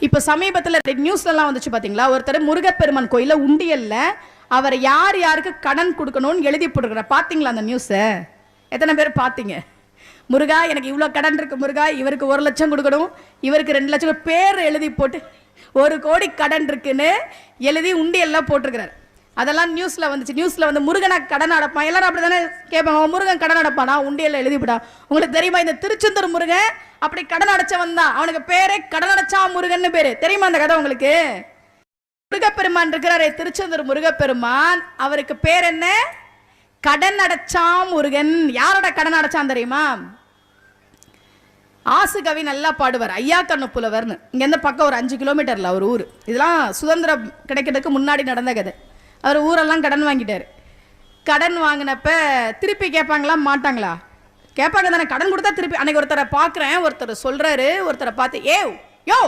இப்போ சமீபத்தில் நியூஸ்லாம் வந்துச்சு பார்த்தீங்களா, ஒருத்தர் முருகப்பெருமான் கோயிலில் உண்டியல்ல அவர் யார் யாருக்கு கடன் கொடுக்கணும்னு எழுதி போட்டுருக்கிறார். பார்த்தீங்களா அந்த நியூஸை? எத்தனை பேர் பார்த்தீங்க? முருகா எனக்கு இவ்வளோ கடன் இருக்கு, முருகா இவருக்கு 1 லட்சம் கொடுக்கணும், இவருக்கு 2 லட்சம், பேர் எழுதி போட்டு 1 கோடி கடன் இருக்குன்னு எழுதி உண்டியெல்லாம் போட்டிருக்கிறார். அதெல்லாம் நியூஸில் வந்துச்சு. நியூஸில் வந்து முருகனை கடன் அடைப்பான், எல்லாரும் அப்படி தானே கேட்பாங்க. முருகன் கடன் அடைப்பானா? உண்டியல்ல எழுதிவிடா. உங்களுக்கு தெரியுமா இந்த திருச்செந்தூர் முருகன் அப்படி கடன் அடைச்சவன் தான், அவனுக்கு பேரே கடன் அடைச்சா முருகன்னு பேரு. தெரியுமா அந்த கதை உங்களுக்கு? முருகப்பெருமான் இருக்கிறாரே திருச்செந்தூர் முருகப்பெருமான், அவருக்கு பேர் என்ன? கடன் அடைச்சா முருகன். யாரோட கடன் அடைச்சான் தெரியுமா? ஆசு கவி நல்லா பாடுவார், ஐயா கண்ணு புலவர்னு. இங்கேருந்து பக்கம் ஒரு 5 கிலோமீட்டரில் அவர் ஊர். இதெல்லாம் சுதந்திரம் கிடைக்கிறதுக்கு முன்னாடி நடந்த கதை. அவர் ஊரெல்லாம் கடன் வாங்கிட்டார். கடன் வாங்கினப்ப திருப்பி கேட்பாங்களா மாட்டாங்களா? கேட்பாங்க தானே. கடன் கொடுத்தா திருப்பி. அன்னைக்கு ஒருத்தரை பார்க்குறேன், ஒருத்தர் சொல்கிறாரு, ஒருத்தரை பார்த்து, யோ